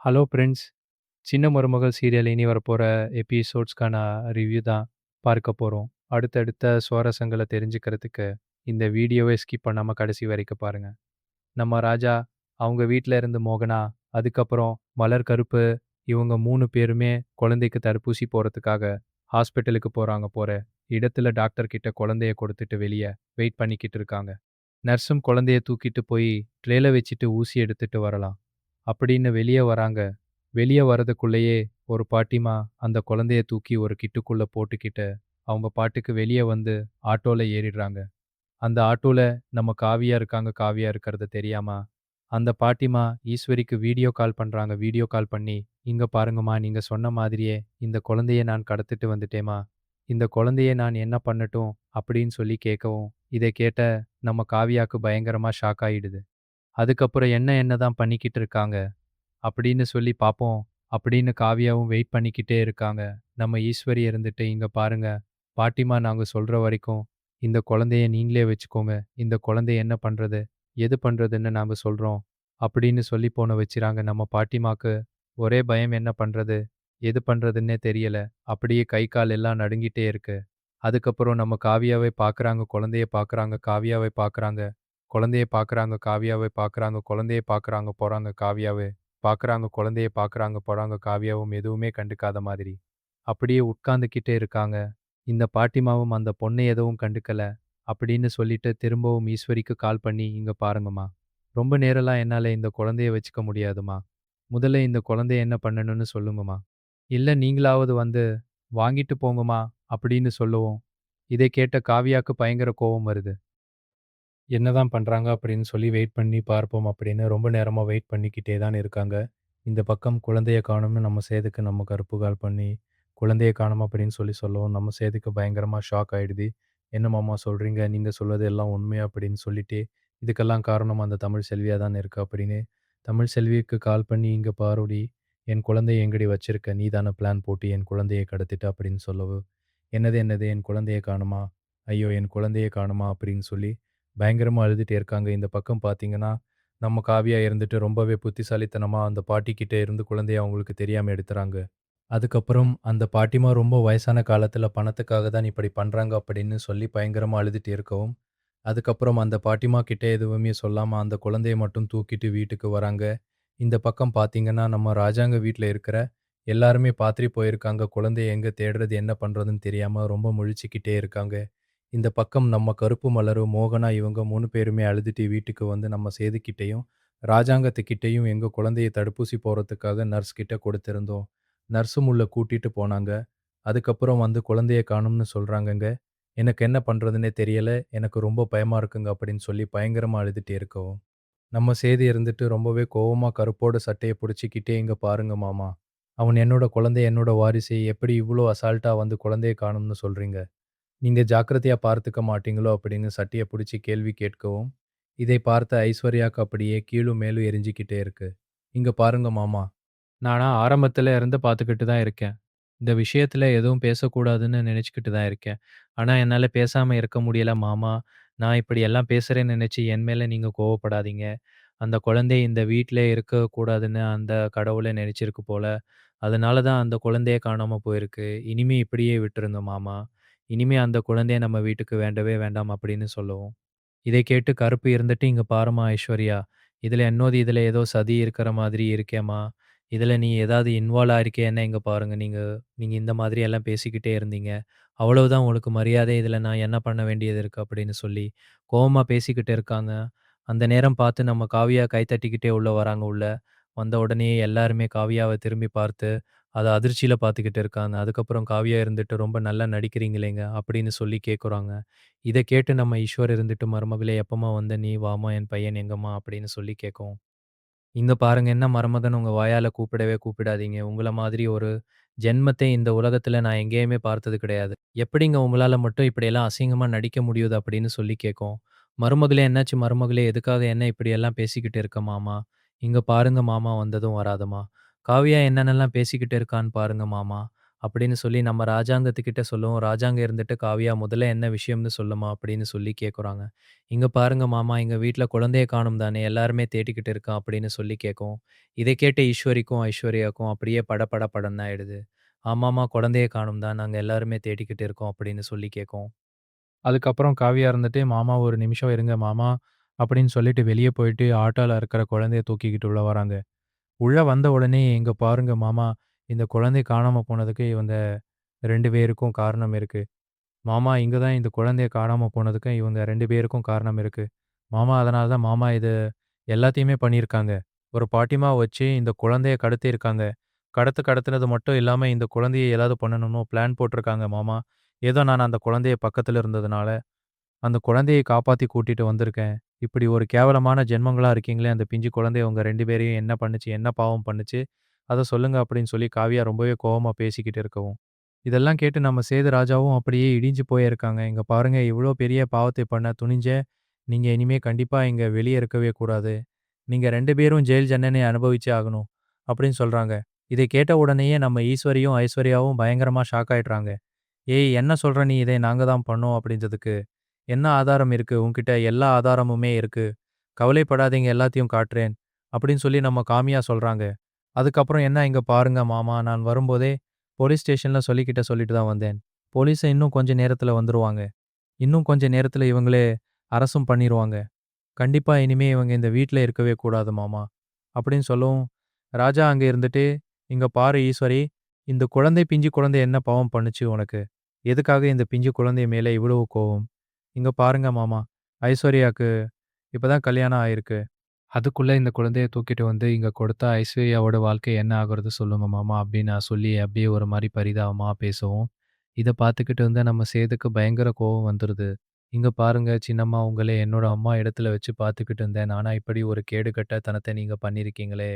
Hello friends. சின்ன மருமகள் serial இனி வரப்போற எபிசோட்ஸ்க்கான ரிவ்யூ தான் பார்க்க போறோம். அடுத்தடுத்த சுவாரஸ்யங்கள தெரிஞ்சுக்கிறதுக்கு இந்த வீடியோவை ஸ்கிப் பண்ணாம கடைசி வரைக்கும் பாருங்க. நம்ம ராஜா, அவங்க வீட்ல இருந்து மோகனா, அதுக்கப்புறம் மலர், கருப்பு இவங்க 3 பேருமே குழந்தைக்கு தடுப்பூசி போடுறதுக்காக ஹாஸ்பிட்டலுக்கு போற இடத்துல டாக்டர் கிட்ட குழந்தைய கொடுத்துட்டு வெளிய வெயிட் பண்ணிக்கிட்டு இருக்காங்க. நர்ஸும் குழந்தைய தூக்கிட்டு போய் ட்ரேல வச்சுட்டு ஊசி எடுத்துட்டு வரலாம் அப்படின்னு வெளிய வராங்க. வெளிய வரதுக்குள்ளேயே ஒரு பாட்டிமா அந்த குழந்தைய தூக்கி ஒரு கிட்டுக்குள்ள போட்டுக்கிட்டு, அவங்க பாட்டுக்கு வெளிய வந்து ஆட்டோல ஏறிடுறாங்க. அந்த ஆட்டோல நம்ம காவியா இருக்காங்க. காவியா இருக்கிறது தெரியாம, அந்த பாட்டிமா ஈஸ்வரிக்கு வீடியோ கால் பண்றாங்க. வீடியோ கால் பண்ணி, "இங்க பாருங்கம்மா, நீங்க சொன்ன மாதிரியே இந்த குழந்தைய நான் கடத்திட்டு வந்துட்டேம்மா. இந்த குழந்தைய நான் என்ன பண்ணட்டும்?" அப்படின்னு சொல்லி கேட்கவும், இதை கேட்ட நம்ம காவியாக்கு பயங்கரமா ஷாக் ஆயிடுது. அதுக்கப்புறம் என்னதான் பண்ணிக்கிட்டு இருக்காங்க அப்படின்னு சொல்லி பார்ப்போம் அப்படின்னு காவியாவும் வெயிட் பண்ணிக்கிட்டே இருக்காங்க. நம்ம ஈஸ்வரி இருந்துட்டு, "இங்க பாருங்க, பாட்டிமா நாங்க சொல்ற வரைக்கும் இந்த குழந்தைய நீங்களே வச்சுக்கோங்க. இந்த குழந்தைய என்ன பண்றது, எது பண்றதுன்னு நாங்க சொல்றோம்." அப்படின்னு சொல்லி போன வச்சுறாங்க. நம்ம பாட்டிமாக்கு ஒரே பயம், என்ன பண்றது, எது பண்றதுன்னே தெரியல. அப்படியே கை, கால் எல்லாம் நடுங்கிட்டே இருக்கு. அதுக்கப்புறம் நம்ம காவியாவை பார்க்குறாங்க, குழந்தைய பார்க்குறாங்க, காவியாவை பார்க்குறாங்க, குழந்தைய பார்க்குறாங்க, காவியாவை பார்க்குறாங்க, குழந்தைய பார்க்குறாங்க, போறாங்க காவியாவை பார்க்குறாங்க, குழந்தைய பார்க்குறாங்க, போறாங்க காவியாவும் எதுவுமே கண்டுக்காத மாதிரி. அப்படியே உட்கார்ந்துக்கிட்டே இருக்காங்க. இந்த பாட்டிமாவும் அந்த பொண்ணை எதுவும் கண்டுக்கல. அப்படின்னு சொல்லிட்டு திரும்பவும் ஈஸ்வரிக்கு கால் பண்ணி, "இங்க பாருங்கம்மா, ரொம்ப நேரம்லாம் என்னால இந்த குழந்தைய வச்சுக்க முடியாதும்மா. முதல்ல இந்த குழந்தைய என்ன பண்ணணும்னு சொல்லுங்கம்மா. இல்ல நீங்களாவது வந்து வாங்கிட்டு போங்கம்மா." அப்படின்னு சொல்லவும், இதை கேட்ட காவியாக்கு பயங்கர கோவம் வருது. என்னதான் பண்றாங்க அப்படின்னு சொல்லி வெயிட் பண்ணி பார்ப்போம் அப்படின்னு ரொம்ப நேரமா வெயிட் பண்ணிக்கிட்டே தான் இருக்காங்க. இந்த பக்கம் குழந்தைய காணோம்னு நம்ம சேதுக்கு நம்ம கருப்பு கால் பண்ணி, குழந்தைய காணோம் அப்படின்னு சொல்லவும், நம்ம சேதுக்கு பயங்கரமா ஷாக் ஆயிடுது. "என்ன மாமா சொல்றீங்க? நீங்க சொல்வது எல்லாம் உண்மையா?" அப்படின்னு சொல்லிட்டு, இதுக்கெல்லாம் காரணம் அந்த தமிழ் செல்வியா தான் இருக்கு அப்படின்னு, தமிழ் செல்விக்கு கால் பண்ணி, "இங்க பாருடி, என் குழந்தைய எங்கடி வச்சிருக்க? நீ தானே பிளான் போட்டு என் குழந்தைய கடத்திட்ட" அப்படின்னு சொல்லவும், என்னது என் குழந்தைய காணுமா? ஐயோ! என் குழந்தைய காணுமா? அப்படின்னு சொல்லி பயங்கரமா அழுதுட்டே இருக்காங்க. இந்த பக்கம் பார்த்தீங்கன்னா, நம்ம காவியா இருந்துட்டு ரொம்பவே புத்திசாலித்தனமா அந்த பாட்டிகிட்ட இருந்து குழந்தைய அவங்களுக்கு தெரியாம எடுத்துறாங்க. அதுக்கப்புறம் அந்த பாட்டிமா ரொம்ப வயசான காலத்தில பணத்துக்காக தான் இப்படி பண்றாங்க அப்படின்னு சொல்லி பயங்கரமா அழுதுட்டு இருக்கவும், அதுக்கப்புறம் அந்த பாட்டிமா கிட்ட எதுவுமே சொல்லாம அந்த குழந்தைய மட்டும் தூக்கிட்டு வீட்டுக்கு வராங்க. இந்த பக்கம் பார்த்தீங்கன்னா, நம்ம ராஜாங்க வீட்ல இருக்கிற எல்லாருமே பாத்துட்டு போயிருக்காங்க. குழந்தைய எங்க தேடுறது, என்ன பண்றதுன்னு தெரியாம ரொம்ப முழிச்சுக்கிட்டே இருக்காங்க. இந்த பக்கம் நம்ம கருப்பு மலரு, மோகனா இவங்க 3 பேருமே அழுதுட்டு வீட்டுக்கு வந்து நம்ம சேதுகிட்டயும், ராஜாங்கத்துக்கிட்டயும் எங்க குழந்தைய தடுப்பூசி போடுறதுக்காக நர்ஸ் கிட்ட கொடுத்திருந்தோம். நர்ஸும் உள்ள கூட்டிட்டு போனாங்க. அதுக்கப்புறம் வந்து குழந்தைய காணோம்னு சொல்றாங்கங்க. எனக்கு என்ன பண்றதுன்னே தெரியல. எனக்கு ரொம்ப பயமா இருக்குங்க அப்படின்னு சொல்லி பயங்கரமா அழுதுட்டே இருக்கவும், நம்ம சேது இருந்துட்டு ரொம்பவே கோவமா கருப்போட சட்டைய புடிச்சுக்கிட்டே, "இங்க பாருங்க மாமா. அவன் என்னோட குழந்தை, என்னோட வாரிசு. எப்படி இவ்ளோ அசால்ட்டா வந்து குழந்தைய காணோம்னு சொல்றீங்க? நீங்க ஜாக்கிரதையா பார்த்துக்க மாட்டீங்களோ?" அப்படின்னு சட்டைய புடிச்சு கேள்வி கேட்கவும், இதை பார்த்த ஐஸ்வர்யாக்கு அப்படியே கீழும் மேலும் எரிஞ்சுக்கிட்டே இருக்கு. "இங்க பாருங்க மாமா. நானா ஆரம்பத்துல இருந்து பார்த்துக்கிட்டு தான் இருக்கேன். இந்த விஷயத்துல எதுவும் பேசக்கூடாதுன்னு நினைச்சுக்கிட்டு தான் இருக்கேன். ஆனா என்னால பேசாம இருக்க முடியல மாமா. நான் இப்படி எல்லாம் பேசுறேன்னு நினைச்சு என் மேல நீங்க கோவப்படாதீங்க. அந்த குழந்தை இந்த வீட்ல இருக்கக்கூடாதுன்னு அந்த கடவுளே நினைச்சிருக்கு போல. அதனால தான் அந்த குழந்தையே காணாம போயிருக்கு. இனிமே இப்படியே விட்டுருங்க மாமா. இனிமே அந்த குழந்தைய நம்ம வீட்டுக்கு வேண்டவே வேண்டாம் அப்படின்னு சொல்லவும், இதை கேட்டு கருப்பு இருந்துட்டு, "இங்க பாரும்மா ஐஸ்வர்யா, இதுல ஏதோ சதி இருக்கிற மாதிரி இருக்கேம்மா. இதுல நீ ஏதாவது இன்வால்வ் ஆயிருக்கியேன்னா இங்க பாருங்க. நீங்க நீங்க இந்த மாதிரி எல்லாம் பேசிக்கிட்டே இருந்தீங்க. அவ்வளவுதான் உங்களுக்கு மரியாதை. இதுல நான் என்ன பண்ண வேண்டியது இருக்கு?" அப்படின்னு சொல்லி கோவமா பேசிக்கிட்டு இருக்காங்க. அந்த நேரம் பார்த்து நம்ம காவியா கை தட்டிக்கிட்டே உள்ள வராங்க உள்ள. வந்த உடனே எல்லாருமே காவியாவ திரும்பி பார்த்து, அத அதிர்ச்சியில பார்த்துக்கிட்டு இருக்காங்க. அதுக்கப்புறம் காவியா இருந்துட்டு, "ரொம்ப நல்லா நடிக்கிறீங்களேங்க" அப்படின்னு சொல்லி கேட்குறாங்க. இத கேட்டு நம்ம ஈஸ்வர் இருந்துட்டு, "மருமகளே எப்பம்மா வந்த நீ? வாம்மா என் பையன் எங்கம்மா?" அப்படின்னு சொல்லி கேட்கவும், "இங்க பாருங்க, என்ன மருமகன் உங்க வாயால கூப்பிடவே கூப்பிடாதீங்க. உங்கள மாதிரி ஒரு ஜென்மத்தை இந்த உலகத்துல நான் எங்கேயுமே பார்த்தது கிடையாது. எப்படிங்க உங்களால மட்டும் இப்படியெல்லாம் அசிங்கமா நடிக்க முடியுது?" அப்படின்னு சொல்லி கேட்கவும், "மருமகளே என்னாச்சு மருமகளே? எதுக்காக என்ன இப்படியெல்லாம் பேசிக்கிட்டு இருக்க மாமா? இங்க பாருங்க மாமா வந்ததும் வராதம்மா. காவியா என்னென்னலாம் பேசிக்கிட்டு இருக்கான்னு பாருங்க மாமா." அப்படின்னு சொல்லி நம்ம ராஜாங்கத்துக்கிட்ட சொல்லவும், ராஜாங்க இருந்துட்டு, "காவியா முதல்ல என்ன விஷயம்னு சொல்லுமா?" அப்படின்னு சொல்லி கேட்குறாங்க. "இங்க பாருங்க மாமா, எங்க வீட்ல குழந்தைய காணோம் தானே, எல்லாருமே தேடிக்கிட்டு இருக்கோம்." அப்படின்னு சொல்லி கேட்கவும், இதை கேட்ட ஈஸ்வரிக்கும், ஐஸ்வர்யாவுக்கும் அப்படியே பட படன்னு ஆயிடுது. "ஆமாமா, குழந்தைய காணோம் தான். நாங்க எல்லாருமே தேடிக்கிட்டு இருக்கோம்." அப்படின்னு சொல்லி கேட்கவும், அதுக்கப்புறம் காவியா இருந்துட்டு, "மாமா ஒரு நிமிஷம் இருங்க மாமா" அப்படின்னு சொல்லிட்டு வெளிய போயிட்டு ஆட்டோல இருக்கிற குழந்தைய தூக்கிக்கிட்டு உள்ள வராங்க. உள்ள வந்த உடனே, "இங்க பாருங்க மாமா, இந்த குழந்தை காணாம போனதுக்கு இவங்க 2 பேருக்கும் காரணம் இருக்கு. மாமா இங்க தான் இந்த குழந்தைய காணாம போனதுக்கு இவங்க 2 பேருக்கும் காரணம் இருக்கு. மாமா அதனால தான் மாமா இது எல்லாத்தையுமே பண்ணியிருக்காங்க. ஒரு பாட்டிமாவ வச்சு இந்த குழந்தைய கடத்தியிருக்காங்க. கடத்துனது மட்டும் இல்லாம இந்த குழந்தைய ஏதாவது பண்ணணும்னு பிளான் போட்டிருக்காங்க மாமா. ஏதோ நான் அந்த குழந்தைய பக்கத்துல இருந்ததுனால, அந்த குழந்தைய காப்பாத்தி கூட்டிட்டு வந்திருக்கேன். இப்படி ஒரு கேவலமான ஜென்மங்களா இருக்கீங்களே, அந்த பிஞ்சு குழந்தை உங்க 2 பேரையும் என்ன பண்ணுச்சு? என்ன பாவம் பண்ணுச்சு? அத சொல்லுங்க" அப்படின்னு சொல்லி காவியா ரொம்பவே கோவமா பேசிக்கிட்டு இருக்கவும், இதெல்லாம் கேட்டு நம்ம சேது ராஜாவும் அப்படியே இடிஞ்சு போயிருக்காங்க. "இங்க பாருங்க, இவ்ளோ பெரிய பாவத்தை பண்ண துணிஞ்ச நீங்க இனிமே கண்டிப்பா இங்க வெளிய இருக்கவே கூடாது. நீங்க 2 பேரும் ஜெயில் தண்டனை அனுபவிச்சே ஆகணும்." அப்படின்னு சொல்றாங்க. இதை கேட்ட உடனேயே நம்ம ஈஸ்வரியும், ஐஸ்வர்யாவும் பயங்கரமா ஷாக் ஆயிடுறாங்க. "ஏய் என்ன சொல்ற நீ? இதை நாங்க தான் பண்ணோம்" அப்படின்றதுக்கு. "என்ன ஆதாரம் இருக்கு? உன்கிட்ட எல்லா ஆதாரமுமே இருக்கு. கவலைப்படாதீங்க எல்லாத்தையும் காட்டுறேன்." அப்படின்னு சொல்லி நம்ம காமியா சொல்றாங்க. அதுக்கப்புறம் "என்ன இங்க பாருங்க மாமா, நான் வரும்போதே போலீஸ் ஸ்டேஷன்ல சொல்லிட்டு தான் வந்தேன். போலீஸ இன்னும் கொஞ்ச நேரத்துல வந்துருவாங்க. இன்னும் கொஞ்ச நேரத்துல இவங்களே அரசும் பண்ணிருவாங்க. கண்டிப்பா இனிமே இவங்க இந்த வீட்ல இருக்கவே கூடாது மாமா." அப்படின்னு சொல்லவும், ராஜா அங்க இருந்துட்டு, "இங்க பாரு ஈஸ்வரி, இந்த குழந்தை பிஞ்சு குழந்தை என்ன பாவம் பண்ணுச்சு உனக்கு? எதுக்காக இந்த பிஞ்சு குழந்தை மேல இவ்வளவு கோவம்? இங்க பாருங்க மாமா, ஐஸ்வர்யாக்கு இப்பதான் கல்யாணம் ஆயிருக்கு. அதுக்குள்ள இந்த குழந்தைய தூக்கிட்டு வந்து இங்க கொடுத்தா ஐஸ்வர்யாவோட வாழ்க்கை என்ன ஆகுறது சொல்லுங்க மாமா" அப்படின்னு நான் சொல்லி அப்படியே ஒரு மாரி பரிதாபமா பேசவும், இத பார்த்துக்கிட்டு இருந்த நம்ம சேதுக்கு பயங்கர கோவம் வந்துருது. "இங்க பாருங்க சின்னம்மா, உங்கள என்னோட அம்மா இடத்துல வச்சு பார்த்துக்கிட்டு இருந்தேன். ஆனா இப்படி ஒரு கேடுகெட்ட தனத்த நீங்க பண்ணியிருக்கீங்களே!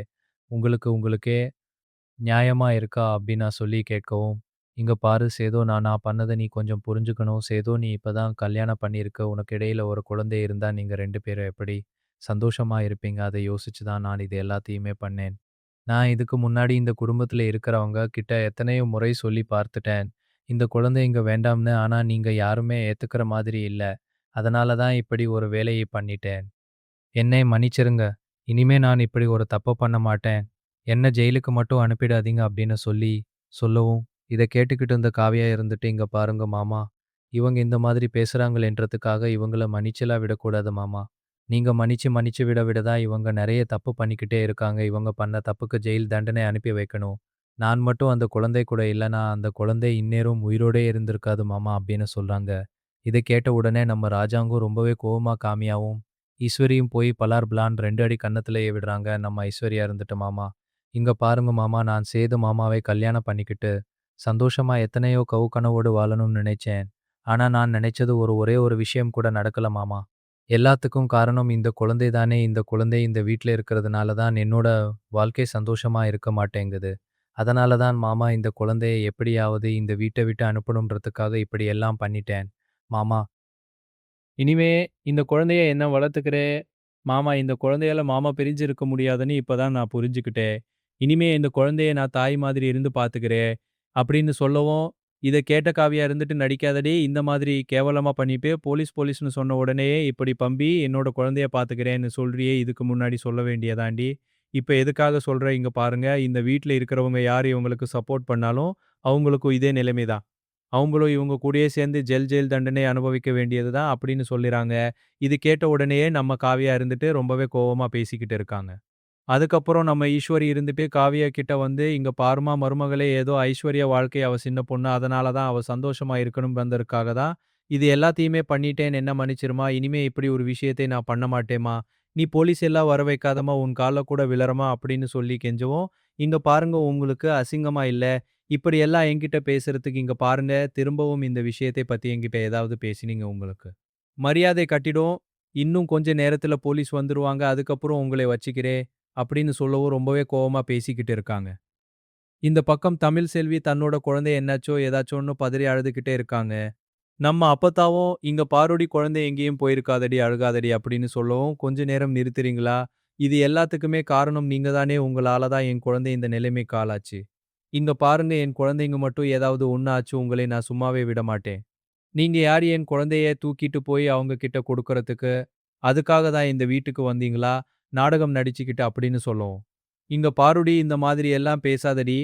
உங்களுக்கே நியாயமா இருக்கா?" அப்படின்னு நான் சொல்லி கேட்கவும், "இங்க பாரு சேது, நான் நான் பண்ணத நீ கொஞ்சம் புரிஞ்சுக்கணும். சேது, நீ இப்ப தான் கல்யாணம் பண்ணியிருக்க. உனக்கு இடையில ஒரு குழந்தை இருந்தா நீங்க 2 பேரும் எப்படி சந்தோஷமா இருப்பீங்க? அத யோசிச்சு தான் நான் இது எல்லாத்தையுமே பண்ணேன். நான் இதுக்கு முன்னாடி இந்த குடும்பத்துல இருக்கிறவங்க கிட்ட எத்தனையோ முறை சொல்லி பார்த்துட்டேன். இந்த குழந்தை இங்க வேண்டாம்னு. ஆனா நீங்க யாருமே ஏத்துக்கிற மாதிரி இல்ல. அதனால தான் இப்படி ஒரு வேலையை பண்ணிட்டேன். என்னை மன்னிச்சிருங்க. இனிமே நான் இப்படி ஒரு தப்பு பண்ண மாட்டேன். என்ன ஜெயிலுக்கு மட்டும் அனுப்பிடாதீங்க" அப்படின்னு சொல்லவும், இத கேட்டுக்கிட்டு இருந்த காவியா இருந்துட்டு, "இங்க பாருங்க மாமா, இவங்க இந்த மாதிரி பேசுறாங்களேன்றதுக்காக இவங்கள மன்னிச்செல்லாம் விடக்கூடாது மாமா. நீங்க மன்னிச்சு விட தான் இவங்க நெறைய தப்பு பண்ணிக்கிட்டே இருக்காங்க. இவங்க பண்ண தப்புக்கு ஜெயில் தண்டனை அனுப்பி வைக்கணும். நான் மட்டும் அந்த குழந்தை கூட இல்லன்னா, அந்த குழந்தை இந்நேரம் உயிரோடே இருந்திருக்காது மாமா" அப்படின்னு சொல்றாங்க. இத கேட்ட உடனே நம்ம ராஜாங்கம் ரொம்பவே கோவமா காமியாவும், ஈஸ்வரியும் போய் பலார் பலான்னு 2 அடி கன்னத்திலேயே விடுறாங்க. நம்ம ஐஸ்வர்யா இருந்துட்டு, "மாமா, இங்க பாருங்க மாமா, நான் சேது மாமாவை கல்யாணம் பண்ணிக்கிட்டு, சந்தோஷமா எத்தனையோ கனவோடு வாழணும்னு நினைச்சேன். ஆனா நான் நினைச்சது ஒரே ஒரு விஷயம் கூட நடக்கல மாமா. எல்லாத்துக்கும் காரணம் இந்த குழந்தை தானே. இந்த குழந்தை இந்த வீட்ல இருக்கிறதுனால தான் என்னோட வாழ்க்கை சந்தோஷமா இருக்க மாட்டேங்குது. அதனால தான் மாமா இந்த குழந்தைய எப்படியாவது இந்த வீட்ட விட்டு அனுப்பணும்ன்றதுக்காக இப்படி எல்லாம் பண்ணிட்டேன். மாமா, இனிமே இந்த குழந்தைய என்ன வளர்த்துக்கிறேன். மாமா, இந்த குழந்தையால மாமா பிரிஞ்சு இருக்க முடியாதுன்னு இப்ப தான் நான் புரிஞ்சுக்கிட்டேன். இனிமே இந்த குழந்தைய நான் தாய் மாதிரி இருந்து பார்த்துக்கிறேன்." அப்படின்னு சொல்லவும், இத கேட்ட காவியா இருந்துட்டு, "நடிக்காதடி! இந்த மாதிரி கேவலமா பண்ணிட்டு போலீஸ்ன்னு சொன்ன உடனேயே இப்படி பம்பி என்னோட குழந்தைய பார்த்துக்கிறேன்னு சொல்றியே, இதுக்கு முன்னாடி சொல்ல வேண்டியதாண்டி. இப்ப எதுக்காக சொல்ற? இங்க பாருங்க, இந்த வீட்ல இருக்கிறவங்க யாரு இவங்களுக்கு சப்போர்ட் பண்ணாலும், அவங்களுக்கும் இதே நிலைமை தான். அவங்களும் இவங்க கூடயே சேர்ந்து ஜெயில் தண்டனை அனுபவிக்க வேண்டியது தான்." அப்படின்னு சொல்லிறாங்க. இது கேட்ட உடனேயே நம்ம காவியா இருந்துட்டு ரொம்பவே கோவமா பேசிக்கிட்டு இருக்காங்க. அதுக்கப்புறம் நம்ம ஈஸ்வரி இருந்துட்டு காவியா கிட்ட வந்து, "இங்க பாரும்மா மருமகளே, ஏதோ ஐஸ்வர்யா வாழ்க்கை அவ சின்ன பொண்ணு. அதனால தான் அவ சந்தோஷமா இருக்கணும்ன்றதற்காக தான் இது எல்லாத்தையுமே பண்ணிட்டேன். என்ன மன்னிச்சிரும்மா. இனிமே இப்படி ஒரு விஷயத்தை நான் பண்ண மாட்டேம்மா. நீ போலீஸ் எல்லாம் வர வைக்காதம்மா. உன் கால்ல கூட விழறம்மா" அப்படின்னு சொல்லி கெஞ்சவும், "இங்க பாருங்க, உங்களுக்கு அசிங்கமா இல்ல? இப்படியெல்லாம் என்கிட்ட பேசுறதுக்கு இங்க பாருங்க, திரும்பவும் இந்த விஷயத்தை பத்தி என்கிட்ட ஏதாவது பேசினீங்க உங்களுக்கு மரியாதை கட்டிடும். இன்னும் கொஞ்ச நேரத்துல போலீஸ் வந்துருவாங்க. அதுக்கப்புறம் உங்களை வச்சுக்கிறேன்." அப்படின்னு சொல்லவும் ரொம்பவே கோவமா பேசிக்கிட்டு இருக்காங்க. இந்த பக்கம் தமிழ் செல்வி தன்னோட குழந்தை என்னாச்சோ ஏதாச்சோன்னு பதறி அழுதுகிட்டே இருக்காங்க. நம்ம அப்பத்தாவும், "இங்க பாருடி, குழந்தை எங்கேயும் போயிருக்காதடி, அழுகாதடி" அப்படின்னு சொல்லவும், "கொஞ்ச நேரம் நிறுத்துறீங்களா? இது எல்லாத்துக்குமே காரணம் நீங்க தானே. உங்களால தான் என் குழந்தை இந்த நிலைமைக்கு ஆளாச்சு. இங்க பாருங்க என் குழந்தைங்க மட்டும் ஏதாவது ஒண்ணு ஆச்சு உங்களை நான் சும்மாவே விட மாட்டேன். நீங்க யாரு என் குழந்தைய தூக்கிட்டு போய் அவங்க கிட்ட குடுக்கறதுக்கு? அதுக்காக தான் இந்த வீட்டுக்கு வந்தீங்களா? நாடகம் நடிச்சுக்கிட்டு அப்படின்னு சொல்லும். இங்க பாருடி இந்த மாதிரி எல்லாம் பேசாதடி.